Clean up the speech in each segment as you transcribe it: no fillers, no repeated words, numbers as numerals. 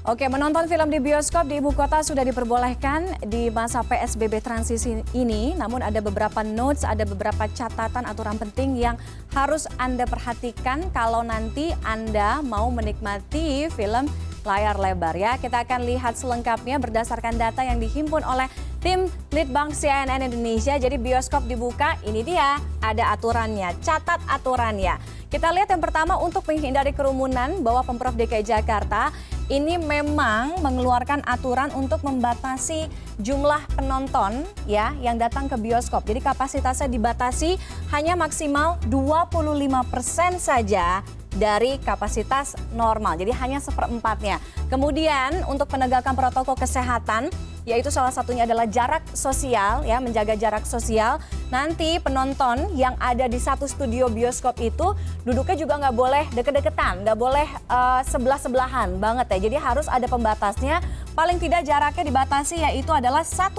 Oke, menonton film di bioskop di ibu kota sudah diperbolehkan di masa PSBB transisi ini. Namun ada beberapa notes, ada beberapa catatan aturan penting yang harus Anda perhatikan kalau nanti Anda mau menikmati film layar lebar ya. Kita akan lihat selengkapnya berdasarkan data yang dihimpun oleh tim Litbang CNN Indonesia. Jadi bioskop dibuka, ini dia ada aturannya, catat aturannya. Kita lihat yang pertama untuk menghindari kerumunan bahwa Pemprov DKI Jakarta ini memang mengeluarkan aturan untuk membatasi jumlah penonton ya yang datang ke bioskop. Jadi kapasitasnya dibatasi hanya maksimal 25% saja dari kapasitas normal. Jadi hanya seperempatnya. Kemudian untuk penegakan protokol kesehatan yaitu salah satunya adalah jarak sosial ya, menjaga jarak sosial. Nanti penonton yang ada di satu studio bioskop itu duduknya juga nggak boleh deket-deketan, nggak boleh sebelah-sebelahan banget ya. Jadi harus ada pembatasnya, paling tidak jaraknya dibatasi yaitu adalah 1,5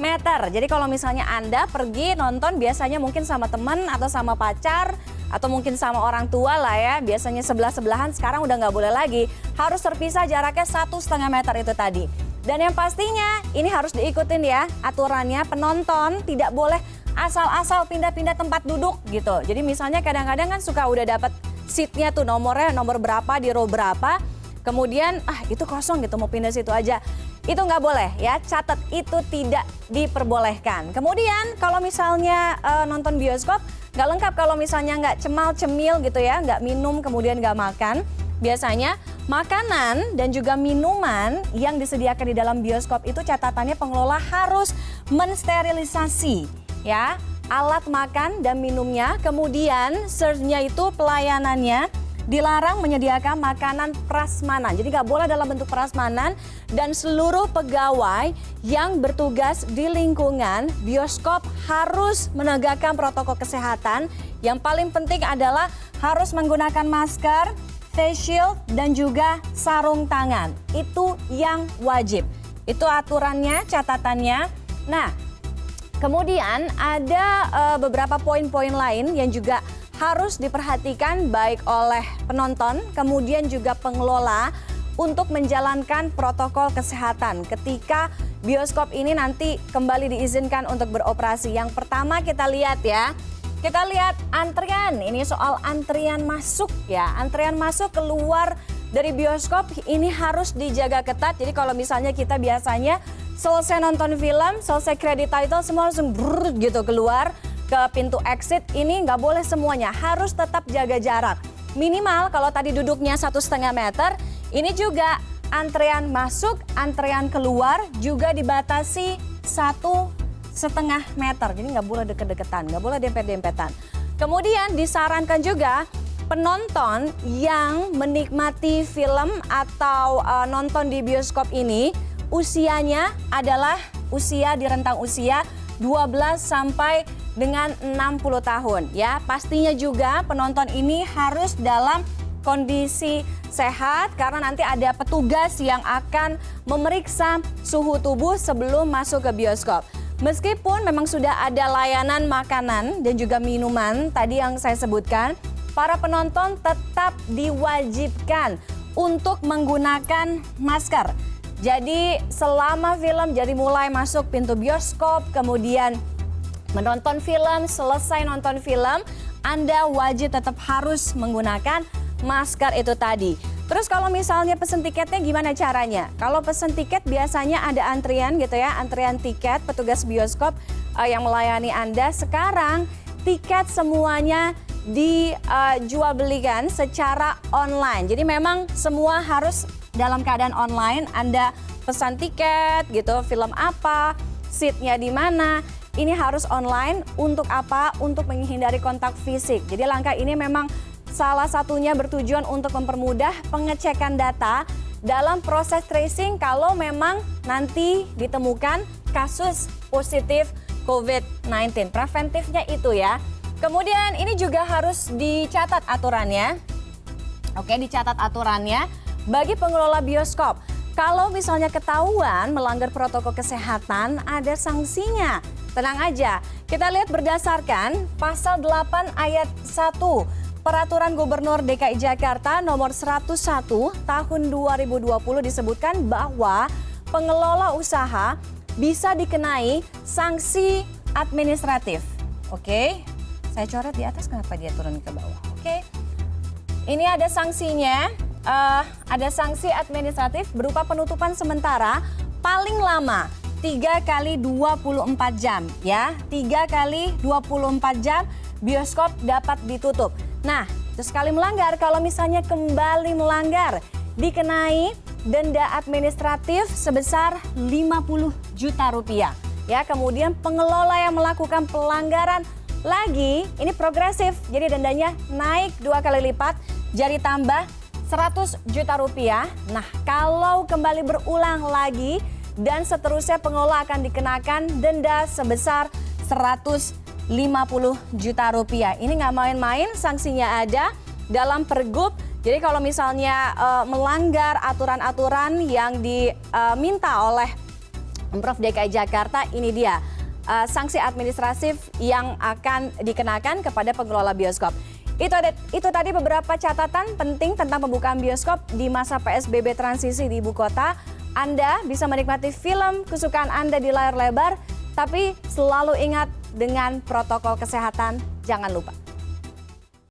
meter. Jadi kalau misalnya Anda pergi nonton biasanya mungkin sama teman atau sama pacar atau mungkin sama orang tua lah ya, biasanya sebelah-sebelahan, sekarang udah nggak boleh lagi. Harus terpisah jaraknya 1,5 meter itu tadi. Dan yang pastinya ini harus diikutin ya aturannya, penonton tidak boleh asal-asal pindah-pindah tempat duduk gitu. Jadi misalnya kadang-kadang kan suka udah dapat seatnya tuh nomornya, nomor berapa di row berapa, kemudian itu kosong gitu mau pindah situ aja. Itu nggak boleh ya, catat itu tidak diperbolehkan. Kemudian kalau misalnya nonton bioskop nggak lengkap kalau misalnya nggak cemal-cemil gitu ya, nggak minum kemudian nggak makan. Biasanya makanan dan juga minuman yang disediakan di dalam bioskop itu catatannya pengelola harus mensterilisasi ya alat makan dan minumnya. Kemudian serve-nya itu pelayanannya dilarang menyediakan makanan prasmanan. Jadi nggak boleh dalam bentuk prasmanan dan seluruh pegawai yang bertugas di lingkungan bioskop harus menegakkan protokol kesehatan. Yang paling penting adalah harus menggunakan masker, face shield, dan juga sarung tangan. Itu yang wajib. Itu aturannya, catatannya. Nah, kemudian ada beberapa poin-poin lain yang juga harus diperhatikan baik oleh penonton, kemudian juga pengelola untuk menjalankan protokol kesehatan ketika bioskop ini nanti kembali diizinkan untuk beroperasi. Yang pertama kita lihat ya. Kita lihat antrian, ini soal antrian masuk ya. Antrian masuk keluar dari bioskop ini harus dijaga ketat. Jadi kalau misalnya kita biasanya selesai nonton film, selesai credit title, semua langsung brrr gitu keluar ke pintu exit. Ini nggak boleh semuanya, harus tetap jaga jarak. Minimal kalau tadi duduknya 1,5 meter, ini juga antrian masuk, antrian keluar juga dibatasi 1,5 meter, jadi nggak boleh deket-deketan, nggak boleh dempet-dempetan. Kemudian disarankan juga penonton yang menikmati film atau nonton di bioskop ini usianya adalah usia di rentang usia 12 sampai dengan 60 tahun ya. Pastinya juga penonton ini harus dalam kondisi sehat karena nanti ada petugas yang akan memeriksa suhu tubuh sebelum masuk ke bioskop. Meskipun memang sudah ada layanan makanan dan juga minuman tadi yang saya sebutkan, para penonton tetap diwajibkan untuk menggunakan masker. Jadi selama film, jadi mulai masuk pintu bioskop, kemudian menonton film, selesai nonton film, Anda wajib tetap harus menggunakan masker itu tadi. Terus kalau misalnya pesen tiketnya gimana caranya? Kalau pesen tiket biasanya ada antrian gitu ya, antrian tiket petugas bioskop yang melayani Anda. Sekarang tiket semuanya dijual belikan secara online. Jadi memang semua harus dalam keadaan online. Anda pesan tiket gitu, film apa, seatnya di mana. Ini harus online untuk apa? Untuk menghindari kontak fisik. Jadi langkah ini memang salah satunya bertujuan untuk mempermudah pengecekan data dalam proses tracing kalau memang nanti ditemukan kasus positif COVID-19. Preventifnya itu ya. Kemudian ini juga harus dicatat aturannya. Oke, dicatat aturannya bagi pengelola bioskop. Kalau misalnya ketahuan melanggar protokol kesehatan, ada sanksinya. Tenang aja, kita lihat berdasarkan pasal 8 ayat 1 Peraturan Gubernur DKI Jakarta nomor 101 tahun 2020 disebutkan bahwa pengelola usaha bisa dikenai sanksi administratif. Oke, saya coret di atas, kenapa dia turun ke bawah? Oke, ini ada sanksinya, ada sanksi administratif berupa penutupan sementara paling lama 3 kali 24 jam ya. 3 kali 24 jam bioskop dapat ditutup. Nah, itu sekali melanggar, kalau misalnya kembali melanggar dikenai denda administratif sebesar 50 juta rupiah. Ya, kemudian pengelola yang melakukan pelanggaran lagi, ini progresif, jadi dendanya naik 2 kali lipat, jadi tambah 100 juta rupiah. Nah, kalau kembali berulang lagi dan seterusnya pengelola akan dikenakan denda sebesar 150 juta rupiah. Ini nggak main-main, sanksinya ada dalam Pergub. Jadi kalau misalnya melanggar aturan-aturan yang diminta oleh Pemprov DKI Jakarta, ini dia sanksi administratif yang akan dikenakan kepada pengelola bioskop. Itu tadi beberapa catatan penting tentang pembukaan bioskop di masa PSBB transisi di ibu kota. Anda bisa menikmati film kesukaan Anda di layar lebar, tapi selalu ingat dengan protokol kesehatan, jangan lupa.